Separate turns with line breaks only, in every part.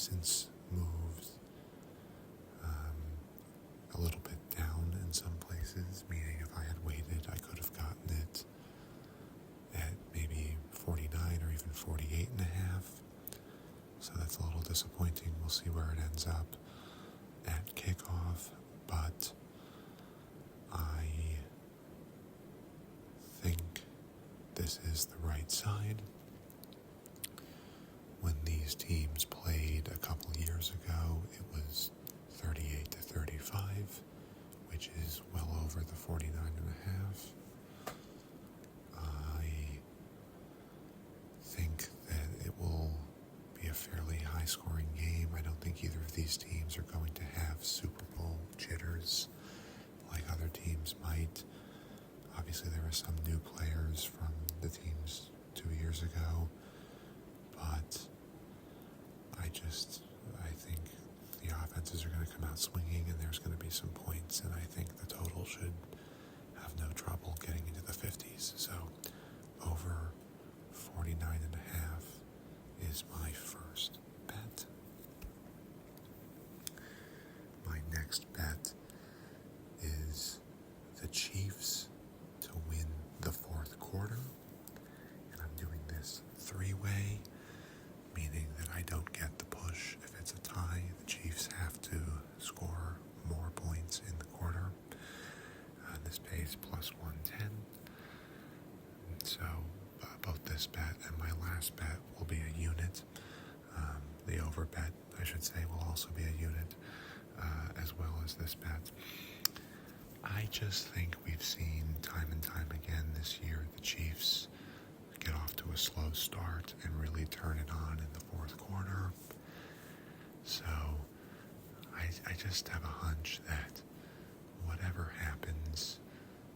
since moved a little bit down in some places, meaning if I had waited, I could have gotten it at maybe 49 or even 48 and a half. So that's a little disappointing. We'll see where it ends up at kickoff, but I think this is the right side. When these teams played a couple years ago, it was 38 to 35, which is well over the 49 and a half. I think that it will be a fairly high-scoring game. I don't think either of these teams are going to have Super Bowl jitters like other teams might. Obviously, there are some new players from the teams 2 years ago, but I think the offenses are going to come out swinging and there's going to be some points, and I think the total should have no trouble getting into the 50s. So over 49 and a half is my first bet. My next bet is the Chiefs to win the fourth quarter, and I'm doing this three-way, meaning that I don't get the push. If it's a tie, the Chiefs have to score more points in the quarter. This pays plus 110. So both this bet and my last bet will be a unit. The over bet, I should say, will also be a unit, as well as this bet. I just think we've seen time and time again this year the Chiefs get off to a slow start and really turn it on in the fourth quarter. So I just have a hunch that whatever happens,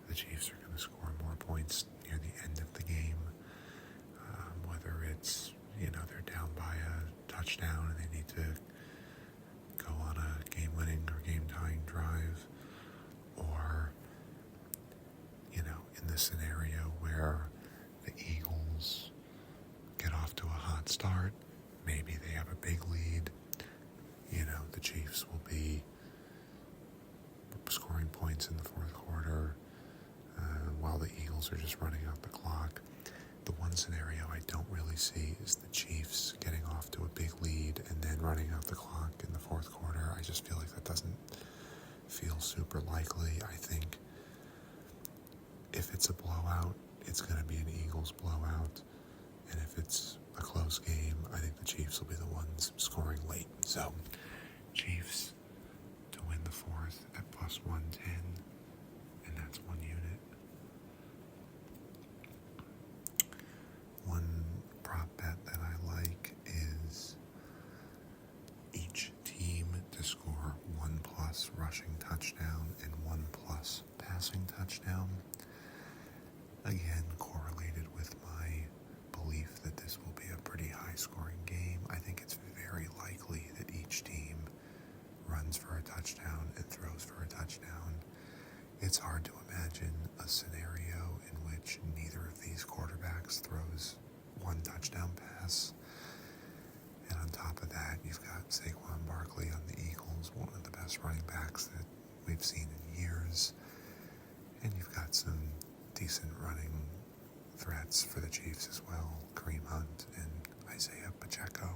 the Chiefs are going to score more points near the end of the game. Whether it's, they're down by a touchdown and they need to go on a game-winning or game-tying drive, or, in this scenario where the Eagles get off to a hot start, maybe they have a big lead, the Chiefs will be scoring points in the fourth quarter while the Eagles are just running out the clock. The one scenario I don't really see is the Chiefs getting off to a big lead and then running out the clock in the fourth quarter. I just feel like that doesn't feel super likely. I think if it's a blowout, it's going to be an Eagles blowout. And if it's a close game, I think the Chiefs will be the ones scoring late. So, Chiefs to win the fourth at plus 110, and that's one unit. One prop bet that I like is each team to score 1+ rushing touchdown and 1+ passing touchdown. Again, correlated with my belief that this will be a pretty high-scoring game. I think it's very likely that each team runs for a touchdown and throws for a touchdown. It's hard to imagine a scenario in which neither of these quarterbacks throws one touchdown pass. And on top of that, you've got Saquon Barkley on the Eagles, one of the best running backs that we've seen in years. And you've got some decent running threats for the Chiefs as well, Kareem Hunt and Isaiah Pacheco.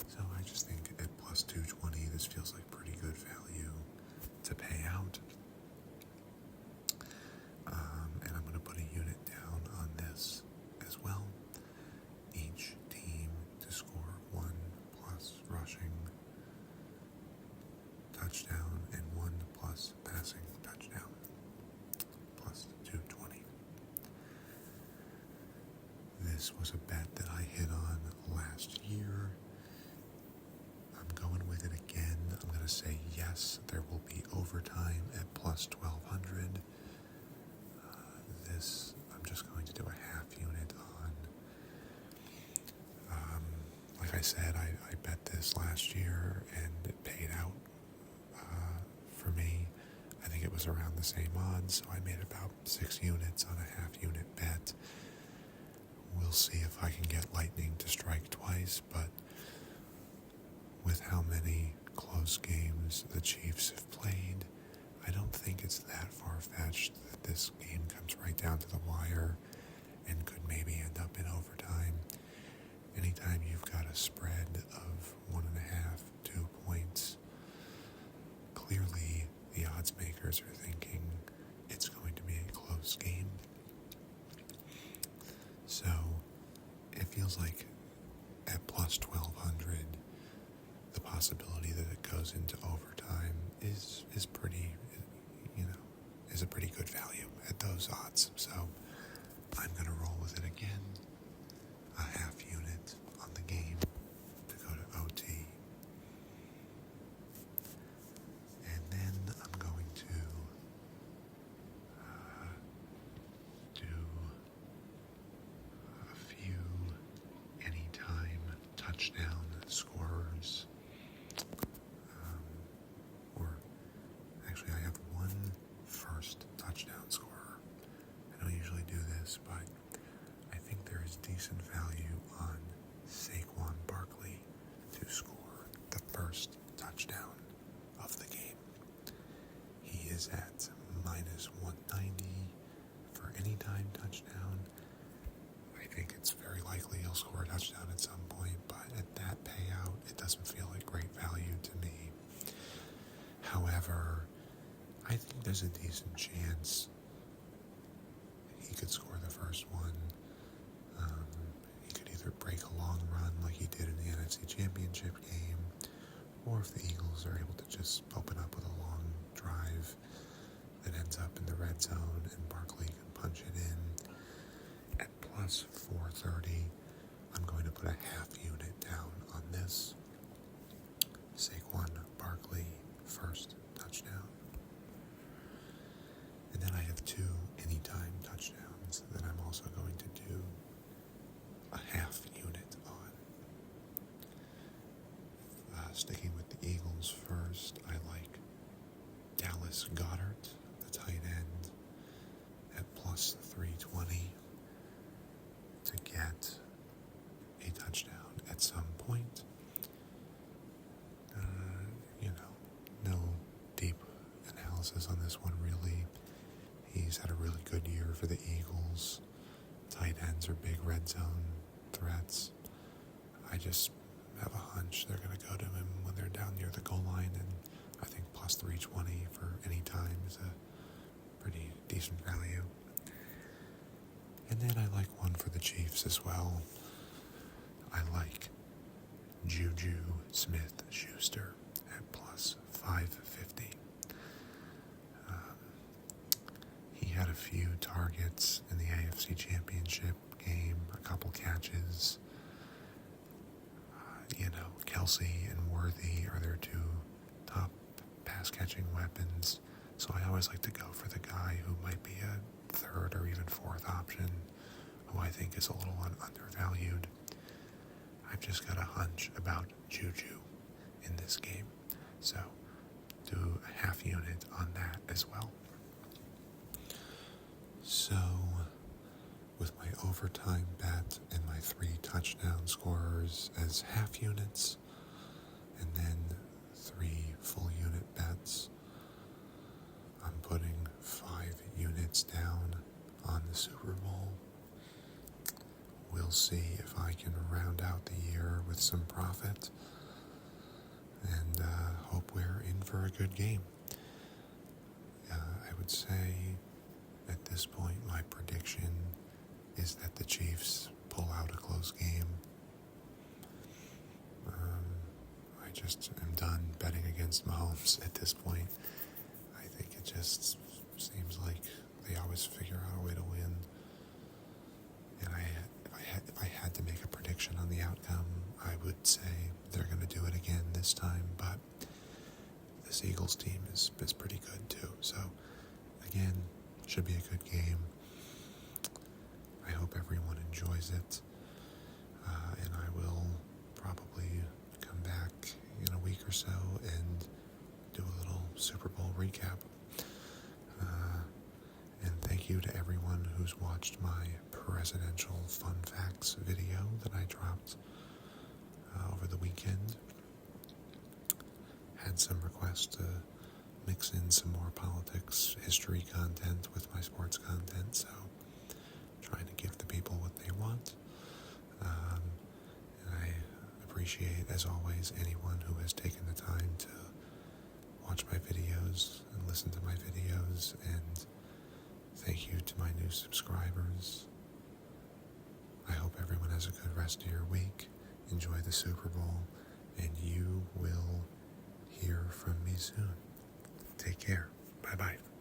So I just think at plus 220, this feels like pretty good value to pay out. And I'm going to put a unit down on this as well. Each team to score 1+ rushing touchdown and 1+ passing touchdown. Plus 220. This was a bet that I hit on last year. I'm going with it again. I'm going to say yes, there will be overtime at plus 1,200. This, I'm just going to do a half unit on. Like I said, I bet this last year and it paid out for me. I think it was around the same odds, so I made about 6 units on a half unit bet. We'll see if I can get lightning to strike twice, but with how many close games the Chiefs have played, I don't think it's that far-fetched that this game comes right down to the wire and could maybe end up in overtime. Anytime you've got a spread of 1.5, 2 points, clearly the odds makers are thinking it's going to be a close game. So it feels like at plus 1,200, the possibility that it goes into overtime is pretty, is a pretty good value at those odds. So I'm going to roll with it again. A half unit on the game to go to OT. And then I'm going to do a few anytime touchdown scorers. Or actually I have one first touchdown scorer. I don't usually do this, but I think there is decent value on Saquon Barkley to score the first touchdown of the game. He is at minus 190 for any time touchdown. I think it's very likely he'll score a touchdown at some point, but at that payout, it doesn't feel like great value to me. However, I think there's a decent chance he could score the first one. He could either break a long run like he did in the NFC Championship game, or if the Eagles are able to just open up with a long drive that ends up in the red zone and Barkley can punch it in. At plus 430, I'm going to put a half unit down on this. Saquon Barkley first touchdown. And then I have 2 anytime touchdowns that I'm also going to do a half unit on. Sticking with the Eagles first, I like Dallas Goedert, the tight end, at plus 320 to get a touchdown at some point. No deep analysis on this one, really. He's had a really good year for the Eagles. Tight ends are big red zone threats. I just have a hunch they're going to go to him when they're down near the goal line, and I think plus 320 for any time is a pretty decent value. And then I like one for the Chiefs as well. I like Juju Smith-Schuster at plus 550. He had a few targets in the AFC Championship game, a couple catches. Kelsey and Worthy are their 2 top pass-catching weapons. So I always like to go for the guy who might be a 3rd or even 4th option, who I think is a little undervalued. I've just got a hunch about Juju in this game. So do a half unit on that as well. So with my overtime bet and my 3 touchdown scorers as half units, and then 3 full unit bets, I'm putting 5 units down on the Super Bowl. We'll see if I can round out the year with some profit, and hope we're in for a good game. I would say at this point my prediction is that the Chiefs pull out a close game. I just am done betting against Mahomes at this point. I think it just seems like they always figure out a way to win. And if I had to make a prediction on the outcome, I would say they're going to do it again this time. But this Eagles team is pretty good too. So again, should be a good game. I hope everyone enjoys it. And I will probably come back in a week or so and do a little Super Bowl recap. And thank you to everyone who's watched my presidential fun facts video that I dropped over the weekend. had some requests to mix in some more politics, history content with my sports content, so trying to give the people what they want. And I appreciate, as always, anyone who has taken the time to watch my videos and listen to my videos, and thank you to my new subscribers. I hope everyone has a good rest of your week. Enjoy the Super Bowl, and you will hear from me soon. Take care. Bye-bye.